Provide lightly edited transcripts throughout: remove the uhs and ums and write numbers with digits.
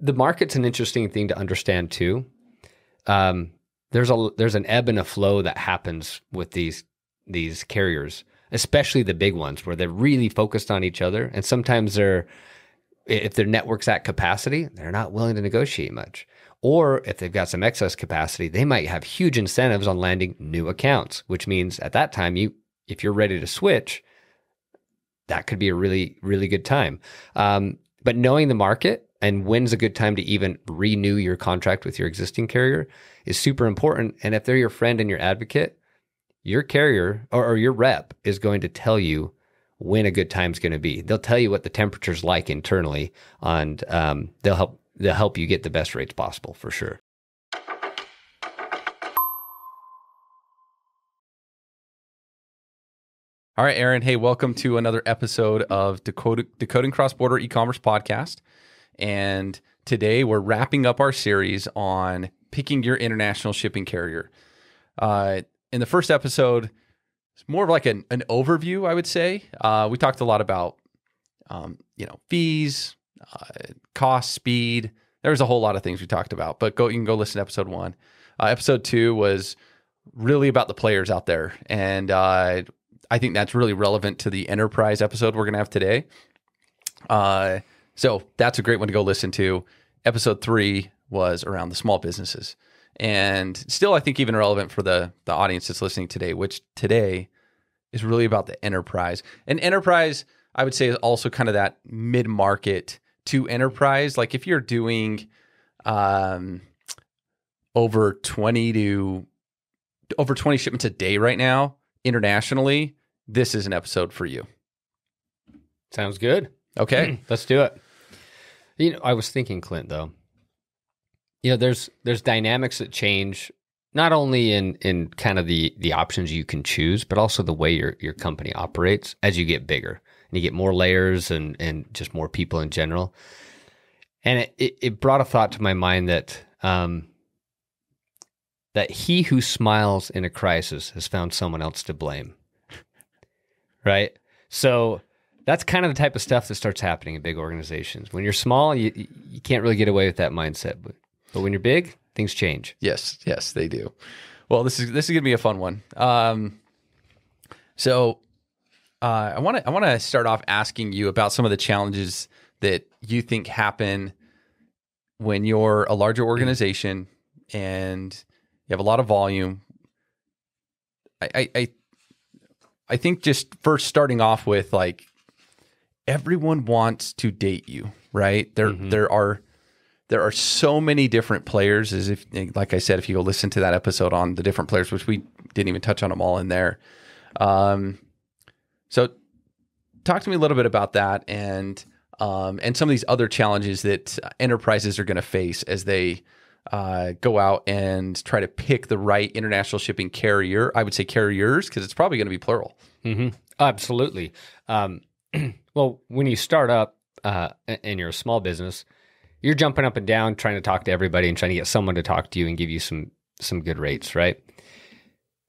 the market's an interesting thing to understand too. There's an ebb and a flow that happens with these carriers, especially the big ones where they're really focused on each other. And sometimes if their network's at capacity, they're not willing to negotiate much. Or if they've got some excess capacity, they might have huge incentives on landing new accounts, which means at that time, if you're ready to switch, that could be a really, really good time. But knowing the market and when's a good time to even renew your contract with your existing carrier is super important. And if they're your friend and your advocate, your carrier or your rep is going to tell you when a good time's going to be. They'll tell you what the temperature's like internally, and they'll help you get the best rates possible for sure. All right, Aaron. Hey, welcome to another episode of Decoding Cross-Border Ecommerce podcast. And today we're wrapping up our series on picking your international shipping carrier. In the first episode, it's more of like an overview, I would say. We talked a lot about, fees, cost, speed. There was a whole lot of things we talked about, but you can go listen to episode 1. Episode 2 was really about the players out there. And I think that's really relevant to the enterprise episode we're going to have today. So that's a great one to go listen to. Episode 3 was around the small businesses. And still, I think even relevant for the audience that's listening today, which today is really about the enterprise. And enterprise, I would say, is also kind of that mid-market to enterprise. Like if you're doing over 20 shipments a day right now internationally, this is an episode for you. Sounds good. Okay. Let's do it. I was thinking, Clint, though, there's dynamics that change not only in kind of the options you can choose, but also the way your company operates as you get bigger and you get more layers and just more people in general. And it brought a thought to my mind that he who smiles in a crisis has found someone else to blame. Right? So that's kind of the type of stuff that starts happening in big organizations. When you're small, you can't really get away with that mindset. But when you're big, things change. Yes, they do. Well, this is going to be a fun one. So I want to start off asking you about some of the challenges that you think happen when you're a larger organization and you have a lot of volume. I think just first starting off with, like, everyone wants to date you, right? There are so many different players, as if, like I said, if you go listen to that episode on the different players, which we didn't even touch on them all in there. So talk to me a little bit about that and some of these other challenges that enterprises are going to face as they go out and try to pick the right international shipping carrier. I would say carriers, because it's probably going to be plural. Mm-hmm. Absolutely. Well, when you start up and you're a small business, you're jumping up and down trying to talk to everybody and trying to get someone to talk to you and give you some good rates, right?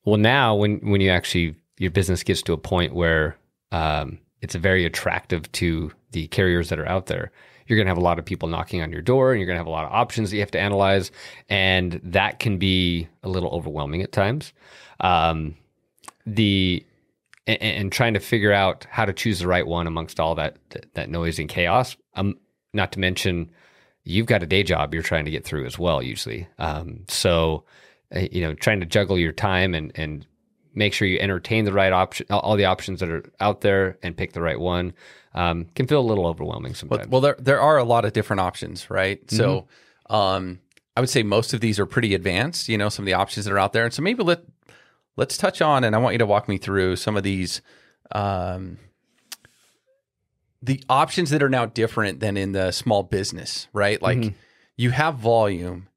Well, now when you actually, your business gets to a point where it's very attractive to the carriers that are out there, you're going to have a lot of people knocking on your door and you're going to have a lot of options that you have to analyze. And that can be a little overwhelming at times. And trying to figure out how to choose the right one amongst all that noise and chaos. Not to mention, you've got a day job you're trying to get through as well, usually. So trying to juggle your time and make sure you entertain the right option, all the options that are out there, and pick the right one, can feel a little overwhelming sometimes. Well, there are a lot of different options, right? Mm-hmm. So I would say most of these are pretty advanced, some of the options that are out there. And so maybe let's touch on, and I want you to walk me through some of these, the options that are now different than in the small business, right? Like you have volume,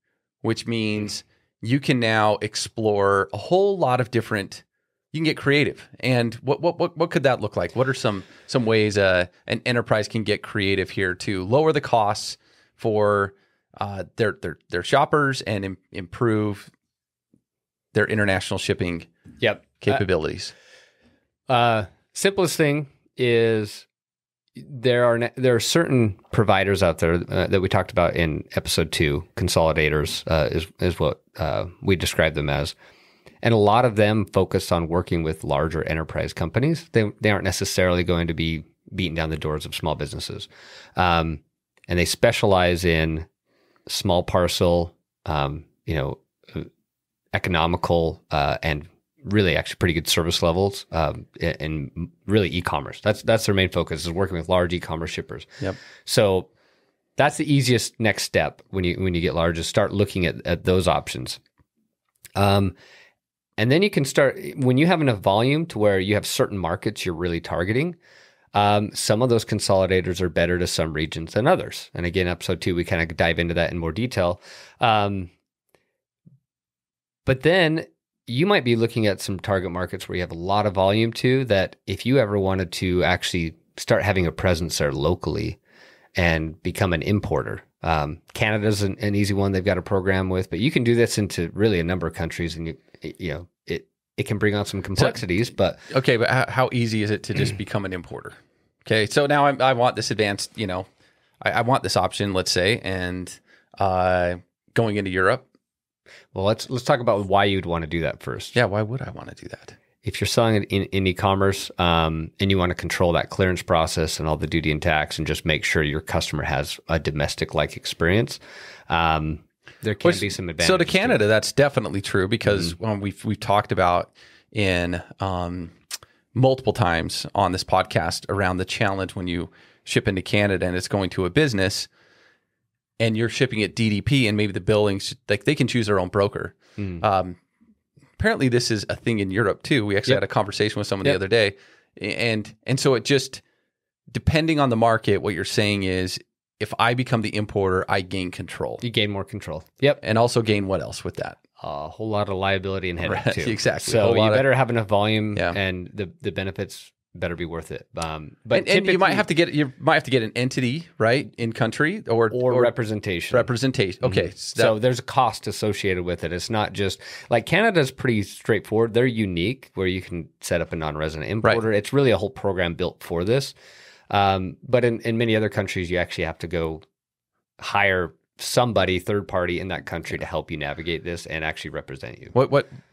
which means you can now explore a whole lot of different. You can get creative. And what could that look like? What are some ways an enterprise can get creative here to lower the costs for their shoppers and improve their international shipping capabilities? Simplest thing is there are certain providers out there that we talked about in episode 2. Consolidators is what we describe them as, and a lot of them focus on working with larger enterprise companies. They aren't necessarily going to be beating down the doors of small businesses, and they specialize in small parcel, economical and really actually pretty good service levels, and really e-commerce. That's their main focus, is working with large e-commerce shippers. Yep. So that's the easiest next step when you get large, is start looking at those options. And then you can start, when you have enough volume to where you have certain markets you're really targeting. Some of those consolidators are better to some regions than others. And again, episode 2, we kind of dive into that in more detail. But then you might be looking at some target markets where you have a lot of volume too, that if you ever wanted to actually start having a presence there locally and become an importer. Canada's an easy one they've got a program with, but you can do this into really a number of countries, and it can bring on some complexities. But how easy is it to just become an importer? Okay, so now I want this advanced, I want this option, let's say, and going into Europe. Well, let's talk about why you'd want to do that first. Yeah, why would I want to do that? If you're selling it in e-commerce, and you want to control that clearance process and all the duty and tax, and just make sure your customer has a domestic-like experience, there can be some advantages. So to Canada, that's definitely true, because we've talked about in multiple times on this podcast around the challenge when you ship into Canada and it's going to a business, and you're shipping it DDP, and maybe the billings, like, they can choose their own broker. Apparently this is a thing in Europe too. We actually had a conversation with someone the other day, and so it just, depending on the market, what you're saying is, if I become the importer, I gain control. You gain more control. Yep. And also gain what else with that? A whole lot of liability and headache too. Exactly. So you better have enough volume, and the benefits better be worth it. But you might have to get an entity, right, in country or representation. Representation. Okay. So there's a cost associated with it. It's not just like, Canada's pretty straightforward. They're unique where you can set up a non-resident importer. Right. It's really a whole program built for this. But in many other countries, you actually have to go hire somebody, third party in that country to help you navigate this and actually represent you.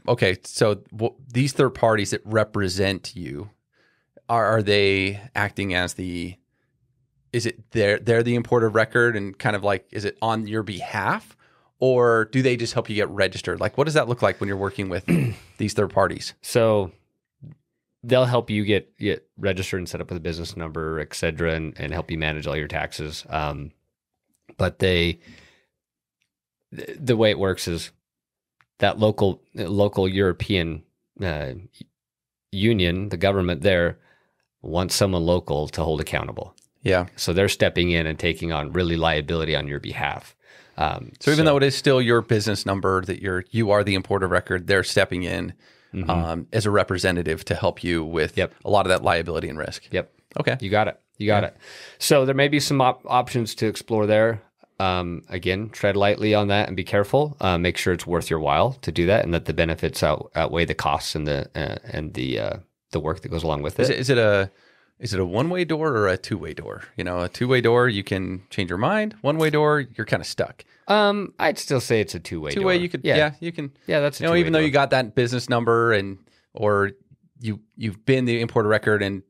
Okay. So these third parties that represent you, are they acting as is it they're the importer of record, and kind of like, is it on your behalf, or do they just help you get registered? Like, what does that look like when you're working with these third parties? So they'll help you get registered and set up with a business number, et cetera, and help you manage all your taxes. But the way it works is that local European union, the government there, wants someone local to hold accountable. Yeah. So they're stepping in and taking on really liability on your behalf. So even though it is still your business number that you are the importer of record, they're stepping in as a representative to help you with a lot of that liability and risk. Yep. Okay. You got it. So there may be some options to explore there. Again, tread lightly on that and be careful. Make sure it's worth your while to do that, and that the benefits outweigh the costs and the work that goes along with it. Is it a one-way door or a two-way door? A two-way door, you can change your mind. One-way door, you're kind of stuck. I'd still say it's a two-way door. Two-way, you could, you can. Yeah, that's a two-way even door. though you got that business number or you've been the importer record, and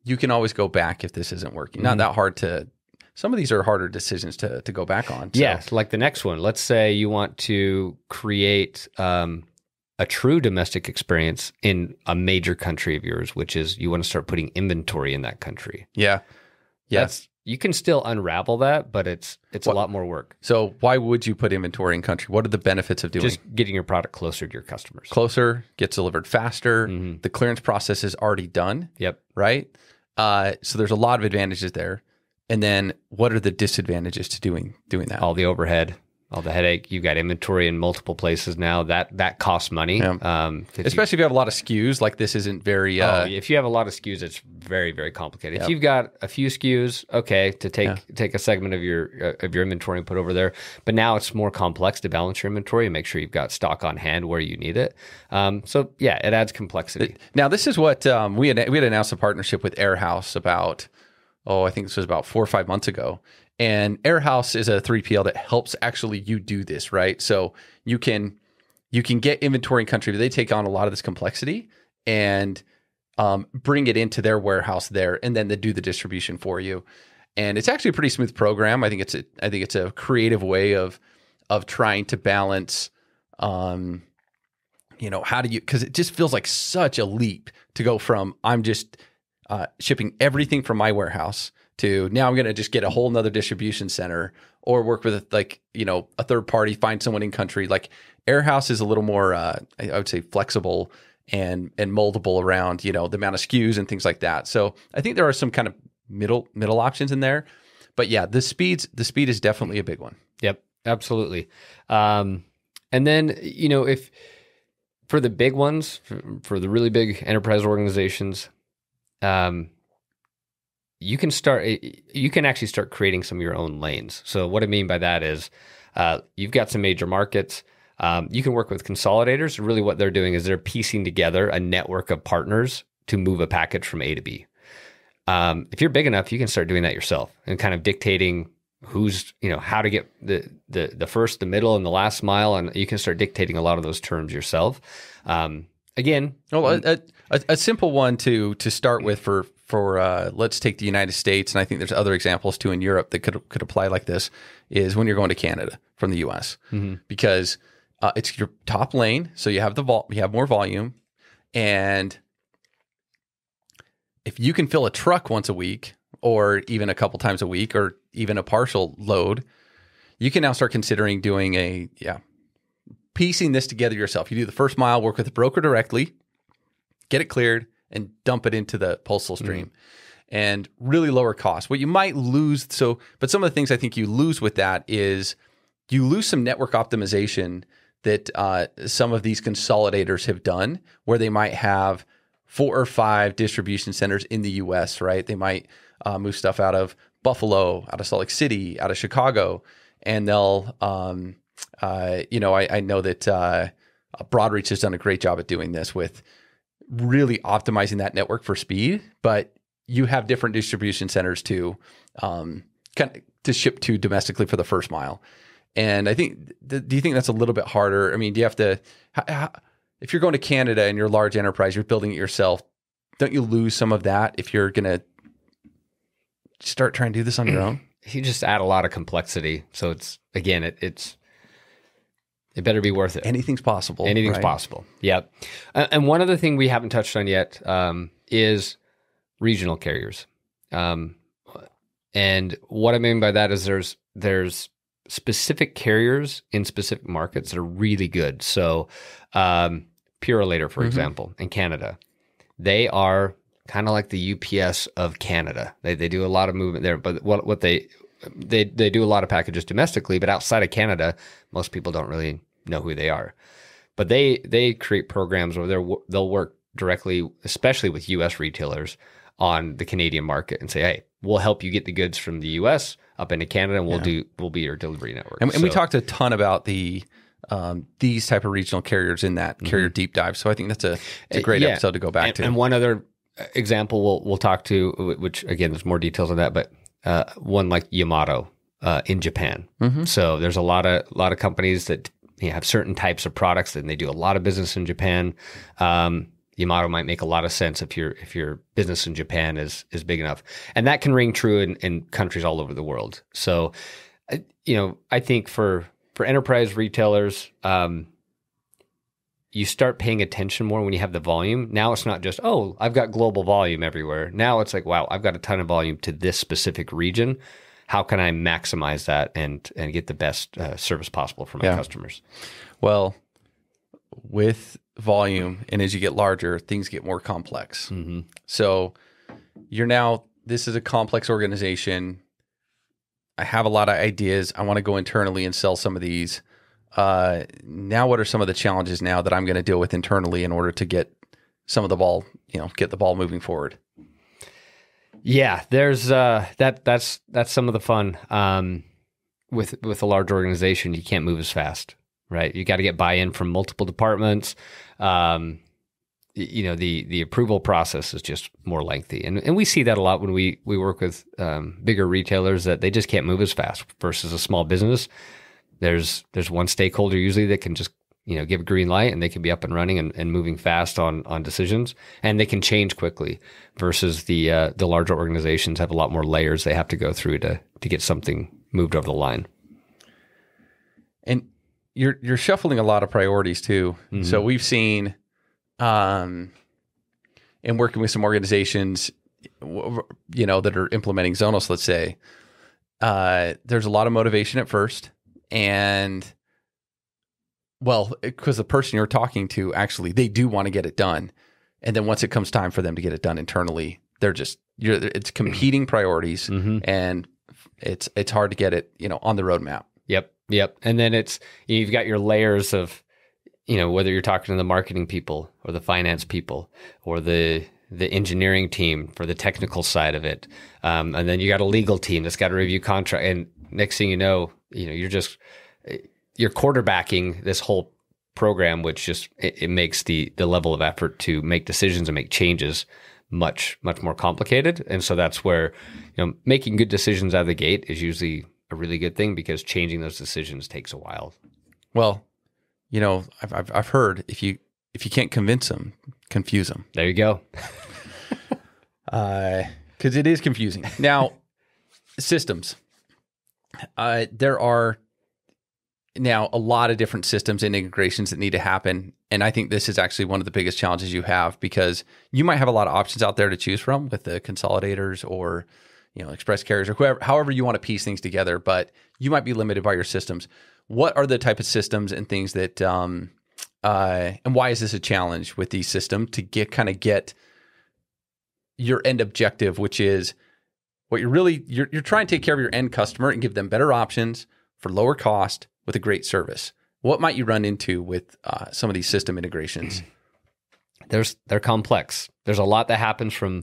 you can always go back if this isn't working. Not that hard to. Some of these are harder decisions to go back on. So. Yeah, like the next one. Let's say you want to create a true domestic experience in a major country of yours, which is you want to start putting inventory in that country. Yeah. You can still unravel that, but it's a lot more work. So why would you put inventory in country? What are the benefits of doing? Just getting your product closer to your customers. Closer, gets delivered faster. The clearance process is already done. Yep. Right? So there's a lot of advantages there. And then what are the disadvantages to doing that? All the overhead, all the headache. You've got inventory in multiple places now. That costs money. Yeah. Especially if you have a lot of SKUs. Like, this isn't very... if you have a lot of SKUs, it's very, very complicated. If you've got a few SKUs, okay, to take a segment of your inventory and put over there. But now it's more complex to balance your inventory and make sure you've got stock on hand where you need it. So yeah, it adds complexity. Now, this is what we had announced a partnership with Air House about I think this was about 4 or 5 months ago. And Airhouse is a 3PL that helps actually you do this, right? So you can get inventory in country, but they take on a lot of this complexity and bring it into their warehouse there, and then they do the distribution for you. And it's actually a pretty smooth program. I think it's a creative way of trying to balance, how do you, because it just feels like such a leap to go from I'm just shipping everything from my warehouse to now I'm going to just get a whole nother distribution center or work with a third party, find someone in country. Like Airhouse is a little more, I would say, flexible and moldable around, the amount of SKUs and things like that. So I think there are some kind of middle options in there, but yeah, the speed is definitely a big one. Yep, absolutely. And then, if for the big ones, for the really big enterprise organizations, you can actually start creating some of your own lanes. So what I mean by that is, you've got some major markets. You can work with consolidators. Really what they're doing is they're piecing together a network of partners to move a package from A to B. If you're big enough, you can start doing that yourself and kind of dictating who's, how to get the first, the middle, and the last mile. And you can start dictating a lot of those terms yourself. Again, a simple one to start with for let's take the United States, and I think there's other examples too in Europe that could apply like this, is when you're going to Canada from the US, because it's your top lane, so you have you have more volume, and if you can fill a truck once a week, or even a couple times a week, or even a partial load, you can now start considering doing piecing this together yourself. You do the first mile, work with the broker directly, get it cleared, and dump it into the postal stream, and really lower costs. What you might lose, but some of the things I think you lose with that is you lose some network optimization that some of these consolidators have done, where they might have 4 or 5 distribution centers in the U.S., right? They might move stuff out of Buffalo, out of Salt Lake City, out of Chicago, and they'll, I know that Broadreach has done a great job at doing this with really optimizing that network for speed, but you have different distribution centers to ship to domestically for the first mile. And I think, do you think that's a little bit harder? I mean, do you have to, if you're going to Canada and you're a large enterprise, you're building it yourself, don't you lose some of that if you're going to start trying to do this on your own? You just add a lot of complexity. So it better be worth it. Anything's possible. Anything's right? possible. Yep. And one other thing we haven't touched on yet is regional carriers. And what I mean by that is there's specific carriers in specific markets that are really good. So Purolator, for example, in Canada, they are kind of like the UPS of Canada. They do a lot of movement there, but what they do a lot of packages domestically, but outside of Canada, most people don't really know who they are. But they create programs where they'll work directly, especially with US retailers, on the Canadian market and say, hey, we'll help you get the goods from the US up into Canada, and we'll be your delivery network. And we talked a ton about these type of regional carriers in that carrier deep dive. So I think that's a great episode to go back to. And one other example we'll talk to, which again, there's more details on that, but one like Yamato in Japan. So there's a lot of companies that have certain types of products, and they do a lot of business in Japan. Yamato might make a lot of sense if your business in Japan is big enough, and that can ring true in countries all over the world. So, I think for enterprise retailers, you start paying attention more when you have the volume. Now it's not just, oh, I've got global volume everywhere. Now it's like, wow, I've got a ton of volume to this specific region. How can I maximize that and get the best service possible for my customers? Well, with volume, and as you get larger, things get more complex. So this is a complex organization. I have a lot of ideas. I want to go internally and sell some of these. Now, what are some of the challenges now that I'm going to deal with internally in order to get some of the ball, get the ball moving forward? Yeah, there's that's some of the fun. With a large organization, you can't move as fast, right? You got to get buy-in from multiple departments. the approval process is just more lengthy. And we see that a lot when we work with bigger retailers, that they just can't move as fast versus a small business. There's one stakeholder usually that can just, give a green light, and they can be up and running and moving fast on decisions, and they can change quickly versus the larger organizations have a lot more layers they have to go through to get something moved over the line. And you're shuffling a lot of priorities too. Mm-hmm. So we've seen, in working with some organizations, that are implementing Zonos, let's say, there's a lot of motivation at first, and because the person you're talking to, actually, they do want to get it done. And then once it comes time for them to get it done internally, it's competing priorities, mm-hmm. and it's hard to get it, on the roadmap. Yep. And then you've got your layers of, whether you're talking to the marketing people or the finance people or the engineering team for the technical side of it. And then you got a legal team that's got to review contract. And next thing you know, you're quarterbacking this whole program, which just, it makes the level of effort to make decisions and make changes much, much more complicated. And so that's where, making good decisions out of the gate is usually a really good thing, because changing those decisions takes a while. Well, I've heard if you can't convince them, confuse them. There you go. Because it is confusing. Now, systems. There are now a lot of different systems and integrations that need to happen. And I think this is actually one of the biggest challenges you have, because you might have a lot of options out there to choose from with the consolidators or, express carriers or however you want to piece things together, but you might be limited by your systems. What are the type of systems and things that, and why is this a challenge with these systems to get your end objective, which is what you're trying to take care of your end customer and give them better options for lower cost with a great service. What might you run into with some of these system integrations? They're complex. There's a lot that happens from,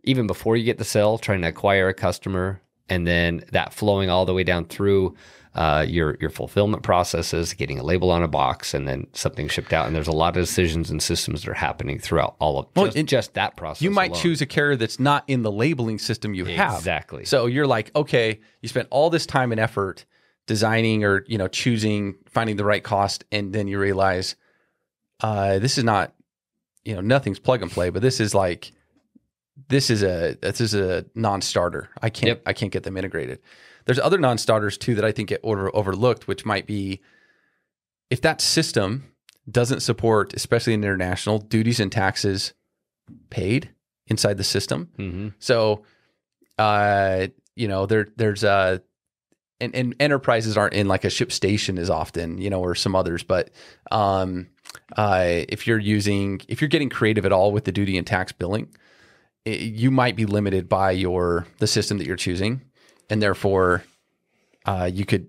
even before you get the sale, trying to acquire a customer, and then that flowing all the way down through your fulfillment processes, getting a label on a box, and then something shipped out. And there's a lot of decisions and systems that are happening throughout all of just that process. You might alone. choose a carrier that's not in the labeling system you have. Exactly. So you're like, okay, you spent all this time and effort designing or choosing, finding the right cost, and then you realize this is not, nothing's plug and play, but this is a non-starter. I can't get them integrated. There's other non-starters too that I think get overlooked, which might be if that system doesn't support, especially in international, duties and taxes paid inside the system. Mm-hmm. So, there's and enterprises aren't in like a ship station as often, or some others, but if you're getting creative at all with the duty and tax billing, you might be limited by the system that you're choosing, and therefore you could,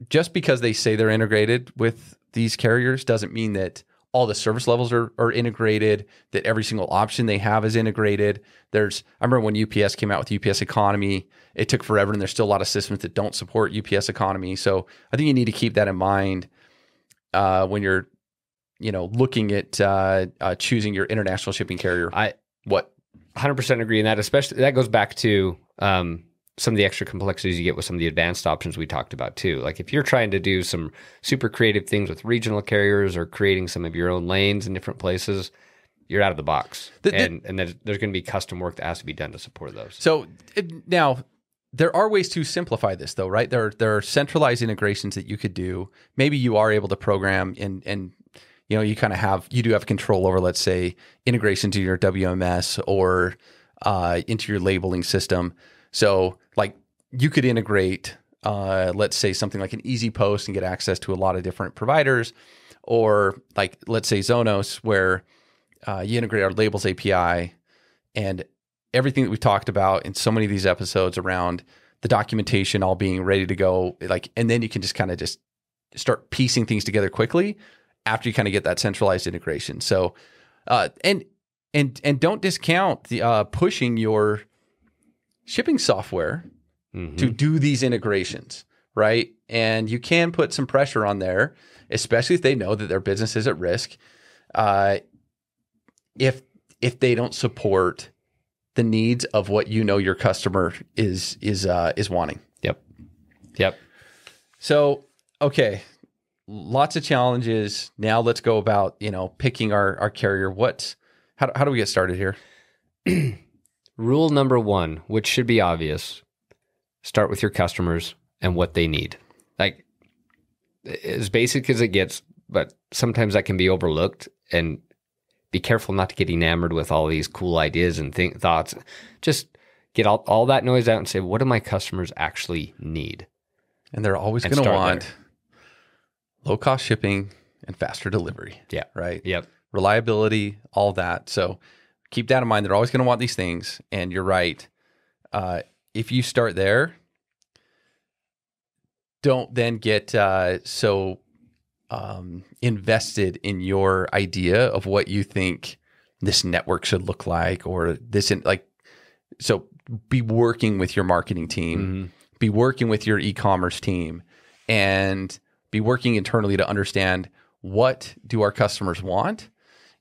just because they say they're integrated with these carriers doesn't mean that all the service levels are integrated, that every single option they have is integrated. I remember when UPS came out with UPS Economy, it took forever, and there's still a lot of systems that don't support UPS Economy. So I think you need to keep that in mind when you're looking at choosing your international shipping carrier. I 100% agree in that. Especially that goes back to some of the extra complexities you get with some of the advanced options we talked about too. Like if you're trying to do some super creative things with regional carriers or creating some of your own lanes in different places, you're out of the box. And there's going to be custom work that has to be done to support those. So now there are ways to simplify this though, right? There are centralized integrations that you could do. Maybe you are able to program and you do have control over, let's say, integration to your WMS or into your labeling system. So like you could integrate, let's say something like an Easy Post and get access to a lot of different providers, or like, let's say Zonos, where you integrate our labels API and everything that we've talked about in so many of these episodes around the documentation all being ready to go, and then you can just kind of just start piecing things together quickly after you kind of get that centralized integration. So, and don't discount the pushing your shipping software to do these integrations, right? And you can put some pressure on there, especially if they know that their business is at risk. If they don't support the needs of what you know your customer is wanting. Yep. So, okay, lots of challenges. Now let's go about, picking our carrier. How do we get started here? Rule number 1, which should be obvious, start with your customers and what they need. Like, as basic as it gets, but sometimes that can be overlooked, and be careful not to get enamored with all these cool ideas and thoughts. Just get all that noise out and say, what do my customers actually need? And they're always going to want low-cost shipping and faster delivery. Yeah. Right? Yep. Reliability, all that. So keep that in mind. They're always going to want these things. And you're right. If you start there, don't then get so invested in your idea of what you think this network should look like, or so be working with your marketing team, be working with your e-commerce team, and be working internally to understand what do our customers want.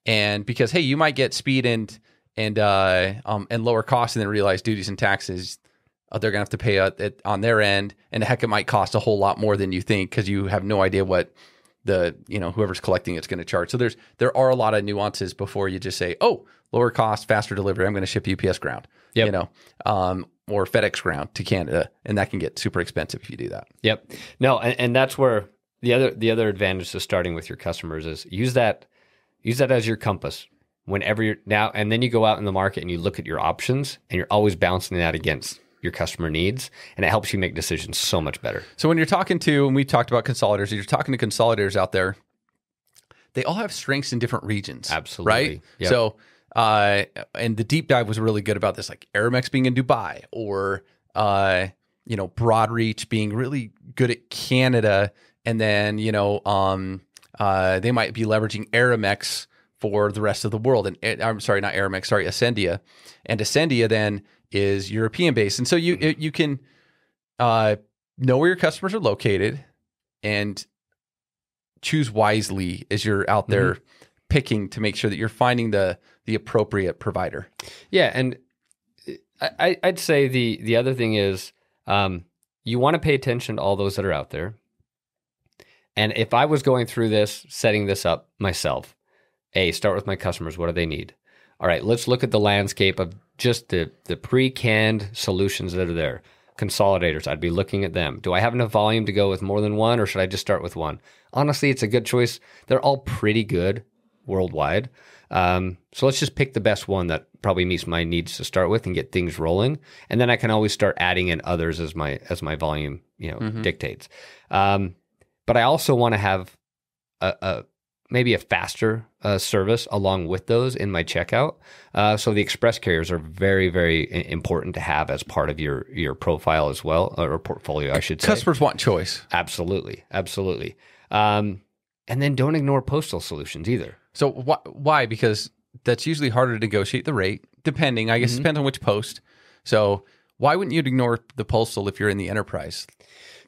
And because, hey, you might get speed and lower costs, and then realize duties and taxes, they're going to have to pay it on their end. And heck, it might cost a whole lot more than you think, because you have no idea what whoever's collecting it's going to charge. So there are a lot of nuances before you just say, oh, lower cost, faster delivery, I'm going to ship UPS ground, or FedEx ground to Canada. And that can get super expensive if you do that. Yep. No, and that's where the other advantage to starting with your customers is use that as your compass whenever you're now, and then you go out in the market and you look at your options, and you're always bouncing that against your customer needs, and it helps you make decisions so much better. So when you're talking to, and we talked about consolidators, you're talking to consolidators out there, they all have strengths in different regions. Absolutely. Right? Yep. So, and the deep dive was really good about this, like Aramex being in Dubai, or, Broadreach being really good at Canada. And then, they might be leveraging Aramex for the rest of the world. And I'm sorry, not Aramex, sorry, Ascendia. And Ascendia then is European based. And so you can know where your customers are located and choose wisely as you're out there picking to make sure that you're finding the appropriate provider. Yeah. And I'd say the other thing is you want to pay attention to all those that are out there. And if I was going through this, setting this up myself, start with my customers. What do they need? All right, let's look at the landscape of just the pre-canned solutions that are there. Consolidators, I'd be looking at them. Do I have enough volume to go with more than one, or should I just start with one? Honestly, it's a good choice. They're all pretty good worldwide. So let's just pick the best one that probably meets my needs to start with and get things rolling. And then I can always start adding in others as my volume dictates. But I also want to have maybe a faster service along with those in my checkout. So the express carriers are very, very important to have as part of your profile as well, or portfolio, I should say. Customers want choice. Absolutely. And then don't ignore postal solutions either. So why? Because that's usually harder to negotiate the rate, depending. I guess it depends on which post. So why wouldn't you ignore the postal if you're in the enterprise?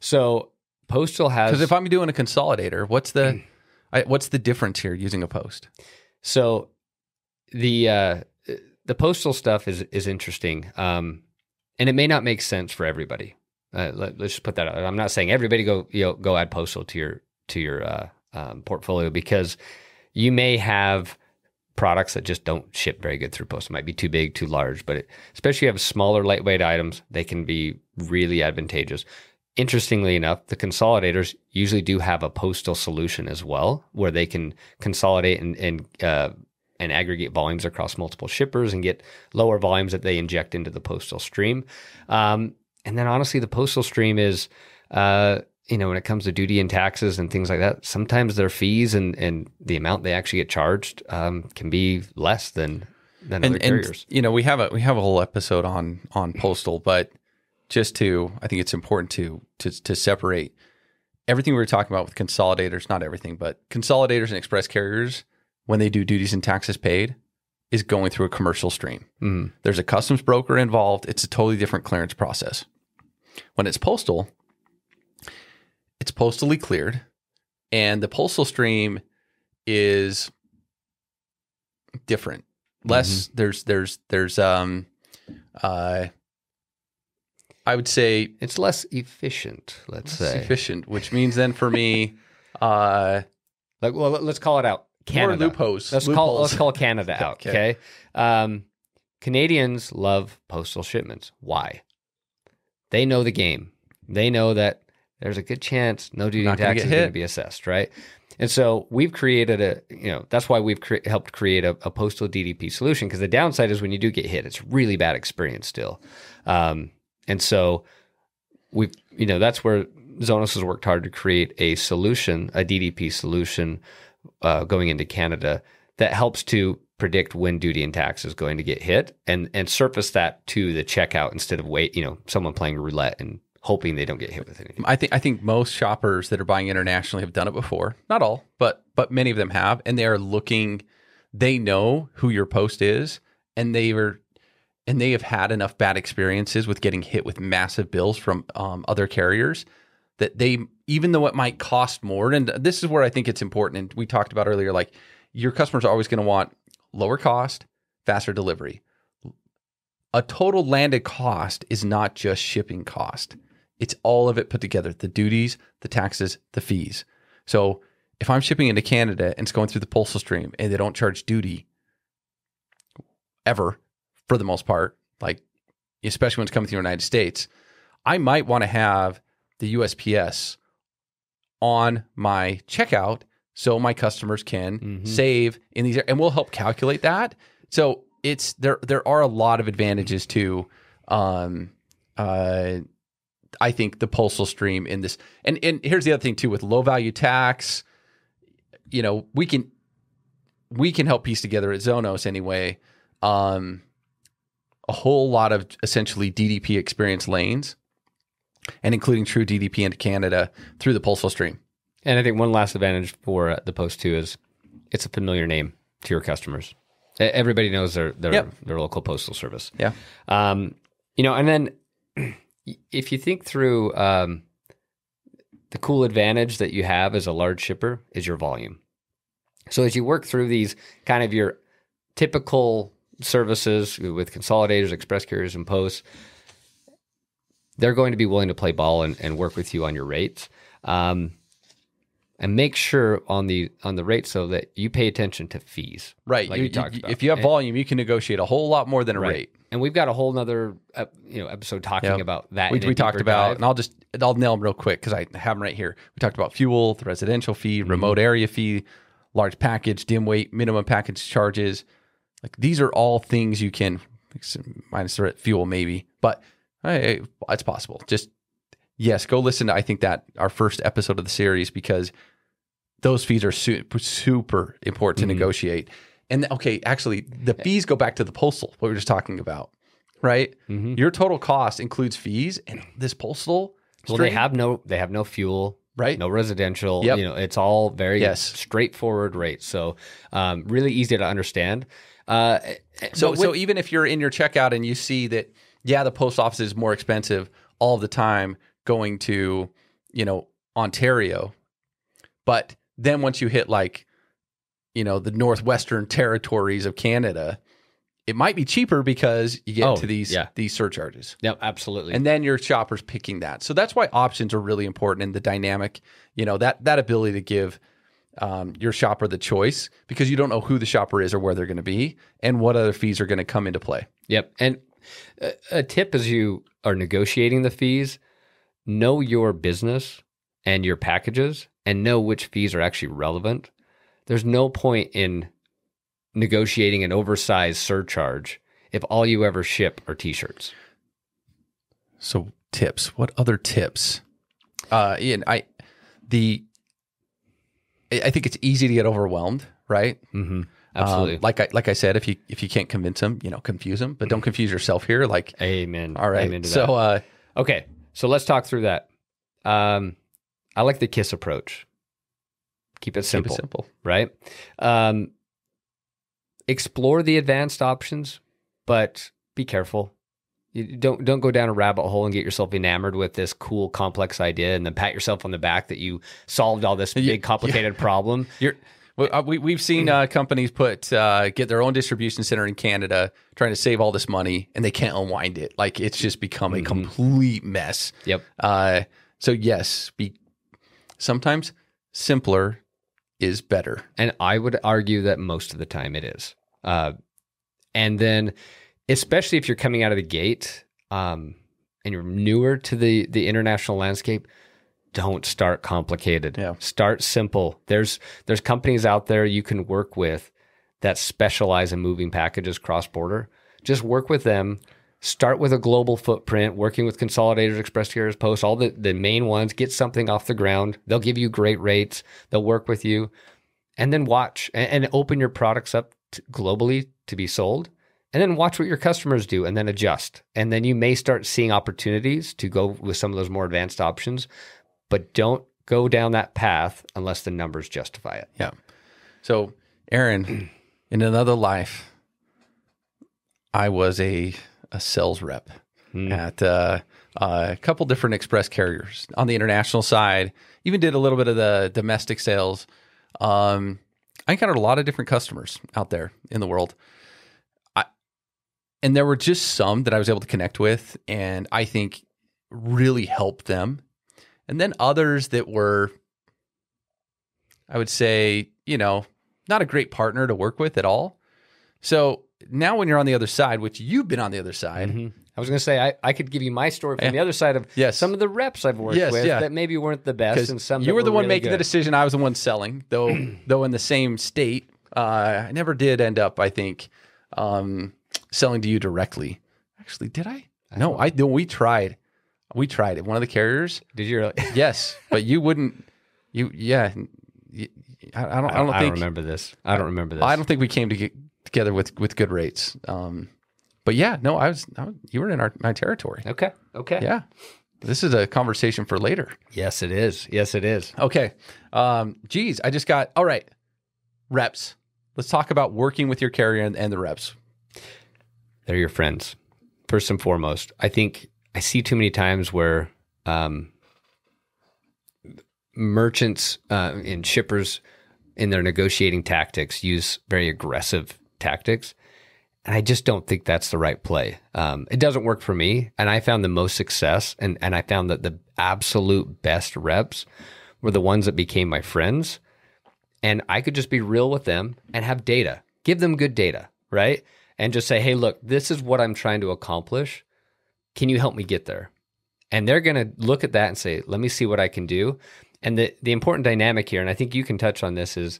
So postal has... Because if I'm doing a consolidator, what's the difference here using a post? So the postal stuff is interesting, and it may not make sense for everybody. Let's just put that out. I'm not saying everybody go add postal to your portfolio, because you may have products that just don't ship very good through postal. It might be too big, too large, but especially if you have smaller, lightweight items, they can be really advantageous. Interestingly enough, the consolidators usually do have a postal solution as well, where they can consolidate and aggregate volumes across multiple shippers and get lower volumes that they inject into the postal stream. And then honestly, the postal stream is, when it comes to duty and taxes and things like that, sometimes their fees and the amount they actually get charged can be less than other carriers. And, we have a whole episode on postal, but I think it's important to separate everything we were talking about with consolidators, not everything, but consolidators and express carriers, when they do duties and taxes paid, is going through a commercial stream. Mm-hmm. There's a customs broker involved. It's a totally different clearance process. When it's postal, it's postally cleared, and the postal stream is different. Less there's I would say it's less efficient, let's say. Efficient, which means then for me, let's call it out. Canada. More loopholes. Let's call Canada out. Okay. Canadians love postal shipments. Why? They know the game. They know that there's a good chance no duty and tax is going to be assessed, right? And so we've created that's why we've helped create a postal DDP solution, because the downside is when you do get hit, it's a really bad experience still. And so that's where Zonos has worked hard to create a solution, a DDP solution going into Canada that helps to predict when duty and tax is going to get hit and surface that to the checkout instead of someone playing roulette and hoping they don't get hit with anything. I think most shoppers that are buying internationally have done it before. Not all, but many of them have, and they are looking. They know who your post is, and they have had enough bad experiences with getting hit with massive bills from other carriers that they, even though it might cost more, and this is where I think it's important, and we talked about earlier, like your customers are always going to want lower cost, faster delivery. A total landed cost is not just shipping cost. It's all of it put together, the duties, the taxes, the fees. So if I'm shipping into Canada and it's going through the postal stream and they don't charge duty ever, for the most part, like especially when it's coming to the United States, I might want to have the USPS on my checkout so my customers can save in these, and we'll help calculate that. So it's there are a lot of advantages to I think the postal stream in this, and here's the other thing too, with low value tax, we can help piece together at Zonos anyway, a whole lot of essentially DDP experience lanes, and including true DDP into Canada through the postal stream. And I think one last advantage for the post too is it's a familiar name to your customers. Everybody knows their local postal service. Yeah. And then if you think through the cool advantage that you have as a large shipper is your volume. So as you work through these kind of your typical services with consolidators, express carriers, and posts, they're going to be willing to play ball and work with you on your rates. And make sure on the rates so that you pay attention to fees. Right. Like you talked about. If you have volume, you can negotiate a whole lot more than a rate. And we've got a whole nother episode talking about that. We talked about, and I'll nail them real quick because I have them right here. We talked about fuel, the residential fee, remote area fee, large package, dim weight, minimum package charges. Like these are all things you can, minus the fuel maybe, but hey, it's possible. Just yes, go listen to, I think, that our first episode of the series, because those fees are super important to negotiate. And okay, actually, the fees go back to the postal, what we were just talking about, right? Your total cost includes fees, and this postal stream, they have no fuel, right? No residential. Yep. It's all very straightforward rates. So really easy to understand. So even if you're in your checkout and you see that, the post office is more expensive all the time going to, Ontario, but then once you hit the northwestern territories of Canada, it might be cheaper because you get to these surcharges. Yeah, absolutely. And then your shopper's picking that. So that's why options are really important in the dynamic, that ability to give your shopper the choice, because you don't know who the shopper is or where they're going to be and what other fees are going to come into play. Yep. And a tip as you are negotiating the fees, know your business and your packages and know which fees are actually relevant. There's no point in negotiating an oversized surcharge if all you ever ship are t-shirts. So tips, what other tips? Ian, I think it's easy to get overwhelmed, right? Mm-hmm. Absolutely. Like I said, if you can't convince them, confuse them, but don't confuse yourself here. Amen. All right. Amen to that. Okay. So let's talk through that. I like the KISS approach. Keep it simple. Right? Explore the advanced options, but be careful. You don't go down a rabbit hole and get yourself enamored with this cool, complex idea and then pat yourself on the back that you solved all this big, complicated problem. We've seen companies get their own distribution center in Canada, trying to save all this money, and they can't unwind it. Like, it's just become a complete mess. Yep. So yes, sometimes simpler is better. And I would argue that most of the time it is. And then, especially if you're coming out of the gate and you're newer to the international landscape, don't start complicated. Yeah. Start simple. There's companies out there you can work with that specialize in moving packages cross-border. Just work with them. Start with a global footprint, working with consolidators, express carriers, posts, all the main ones. Get something off the ground. They'll give you great rates. They'll work with you. And then watch and open your products up globally to be sold. And then watch what your customers do and then adjust. And then you may start seeing opportunities to go with some of those more advanced options. But don't go down that path unless the numbers justify it. Yeah. So, Aaron, in another life, I was a sales rep at a couple different express carriers on the international side. Even did a little bit of the domestic sales. I encountered a lot of different customers out there in the world. And there were just some that I was able to connect with and I think really helped them. And then others that were, I would say, not a great partner to work with at all. So now when you're on the other side, which you've been on the other side. I was going to say, I could give you my story from the other side of some of the reps I've worked with that maybe weren't the best. And some you were the one really making the decision. I was the one selling, though in the same state. I never did end up, I think, selling to you directly. Actually, did I? No, we tried. We tried it. One of the carriers. Did you really? Yes, but you wouldn't. I don't remember this. I don't remember this. I don't think we came together with good rates. But yeah, no, you were in my territory. Okay. Yeah, this is a conversation for later. Yes, it is. Okay. Geez, I just got all right. Reps. Let's talk about working with your carrier and the reps. They're your friends, first and foremost. I think I see too many times where merchants and shippers in their negotiating tactics use very aggressive tactics. And I just don't think that's the right play. It doesn't work for me. And I found the most success and I found that the absolute best reps were the ones that became my friends. And I could just be real with them and have data, give them good data, right? And just say, hey, look, this is what I'm trying to accomplish. Can you help me get there? And they're going to look at that and say, let me see what I can do. And the important dynamic here, and I think you can touch on this, is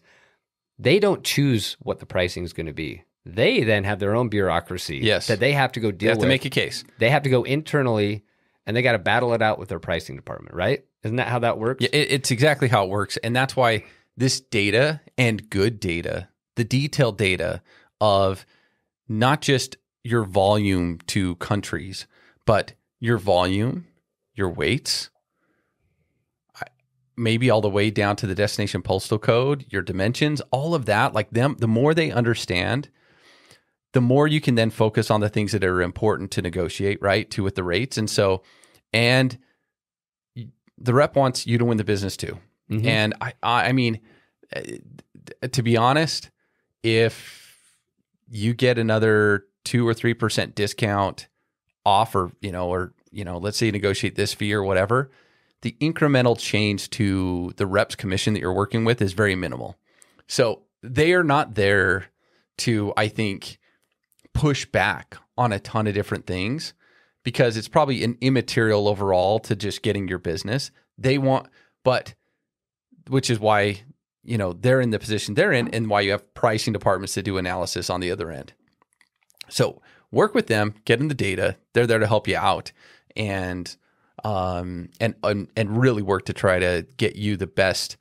they don't choose what the pricing is going to be. They then have their own bureaucracy that they have to go deal with. They have to make a case. They have to go internally, and they got to battle it out with their pricing department, right? Isn't that how that works? Yeah, it's exactly how it works. And that's why this data and good data, the detailed data of not just your volume to countries, but your volume, your weights, maybe all the way down to the destination postal code, your dimensions, all of that, like the more they understand, the more you can then focus on the things that are important to negotiate, right? With the rates. And so, and the rep wants you to win the business too. Mm-hmm. And I mean, to be honest, if you get another 2 or 3% discount off or let's say you negotiate this fee or whatever, the incremental change to the rep's commission that you're working with is very minimal. So they are not there to, I think, push back on a ton of different things because it's probably an immaterial overall to just getting your business. They want, which is why, they're in the position they're in and why you have pricing departments to do analysis on the other end. So work with them, get in the data. They're there to help you out and really work to try to get you the best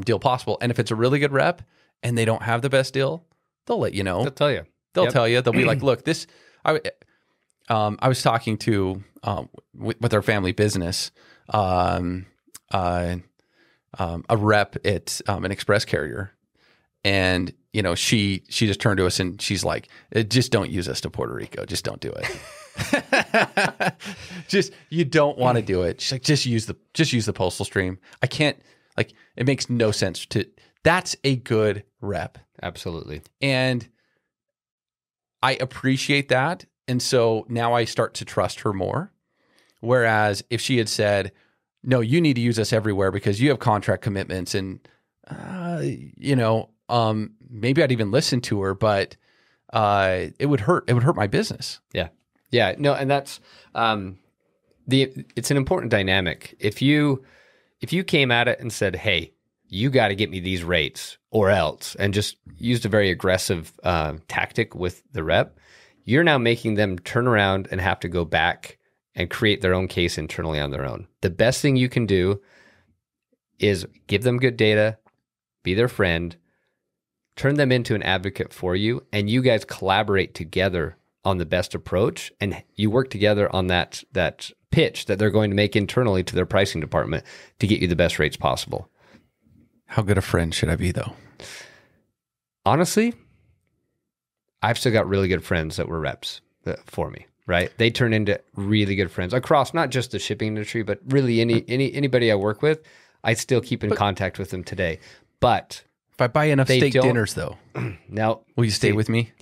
deal possible. And if it's a really good rep and they don't have the best deal, they'll let you know. They'll tell you. They'll tell you. They'll be like, look, this. I was talking to with our family business, a rep at an express carrier, and she just turned to us and she's like, just don't use us to Puerto Rico. Just don't do it. Just you don't want to do it. She's like, just use the postal stream. I can't, like, it makes no sense to. That's a good rep. Absolutely. And I appreciate that. And so now I start to trust her more. Whereas if she had said, no, you need to use us everywhere because you have contract commitments, and maybe I'd even listen to her, but it would hurt. It would hurt my business. Yeah. Yeah. No, and that's it's an important dynamic. If you came at it and said, hey, you got to get me these rates or else, and just used a very aggressive tactic with the rep, you're now making them turn around and have to go back and create their own case internally on their own. The best thing you can do is give them good data, be their friend, turn them into an advocate for you, and you guys collaborate together on the best approach, and you work together on that pitch that they're going to make internally to their pricing department to get you the best rates possible. How good a friend should I be, though? Honestly, I've still got really good friends that were reps for me, right? They turn into really good friends across not just the shipping industry, but really anybody I work with. I still keep in contact with them today. But if I buy enough steak dinners, though, now will you stay with me?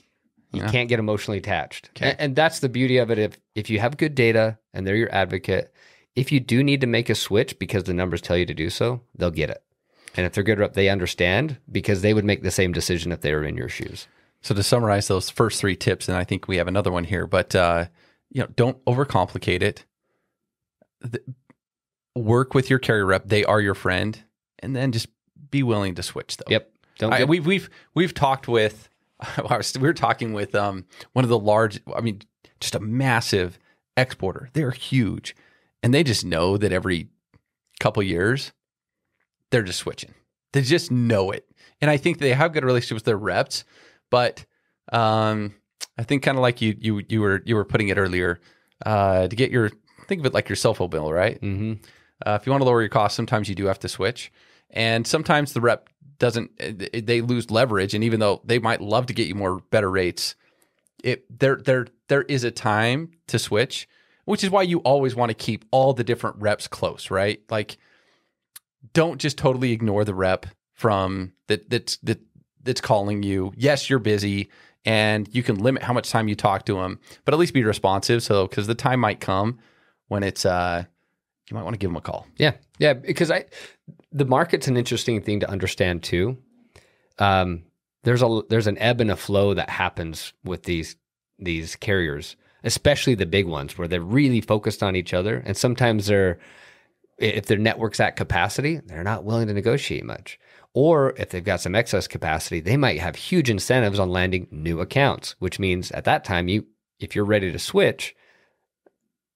You can't get emotionally attached. Okay. And that's the beauty of it. If you have good data and they're your advocate, if you do need to make a switch because the numbers tell you to do so, they'll get it. And if they're good rep, they understand, because they would make the same decision if they were in your shoes. So to summarize those first 3 tips, and I think we have another one here, but don't overcomplicate it. Work with your carrier rep; they are your friend, and then just be willing to switch. Though. Yep. We've talked with. We were talking with one of the large. I mean, just a massive exporter. They're huge, and they just know that every couple years they're just switching. They just know it, and I think they have good relationships with their reps. But I think kind of like you were putting it earlier, to get think of it like your cell phone bill, right? Mm-hmm. If you want to lower your costs, sometimes you do have to switch, and sometimes the rep doesn't. They lose leverage, and even though they might love to get you better rates, there is a time to switch, which is why you always want to keep all the different reps close, right? Like, don't just totally ignore the rep from that's calling you. Yes, you're busy, and you can limit how much time you talk to them, but at least be responsive. So, because the time might come when it's you might want to give them a call. Yeah, because the market's an interesting thing to understand too. There's an ebb and a flow that happens with these carriers, especially the big ones, where they're really focused on each other, and sometimes if their network's at capacity, they're not willing to negotiate much. Or if they've got some excess capacity, they might have huge incentives on landing new accounts, which means at that time, if you're ready to switch,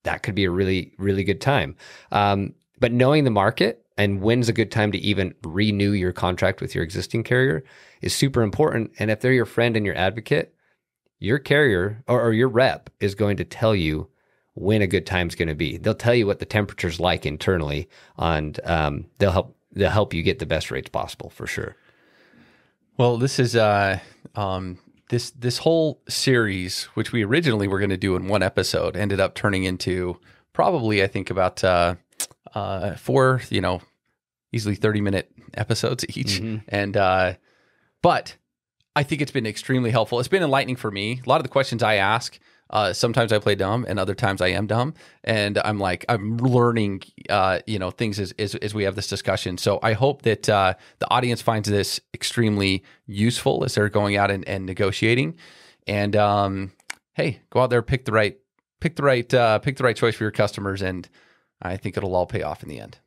that could be a really, really good time. But knowing the market and when's a good time to even renew your contract with your existing carrier is super important. And if they're your friend and your advocate, your carrier or your rep is going to tell you when a good time's going to be. They'll tell you what the temperature's like internally, and they'll help you get the best rates possible for sure. Well, this is this whole series, which we originally were going to do in one episode, ended up turning into probably, I think, about 4, easily 30-minute episodes each. Mm-hmm. And but I think it's been extremely helpful. It's been enlightening for me. A lot of the questions I ask, sometimes I play dumb, and other times I am dumb. And I'm learning, things as we have this discussion. So I hope that the audience finds this extremely useful as they're going out and negotiating. And hey, go out there, pick the right choice for your customers, and I think it'll all pay off in the end.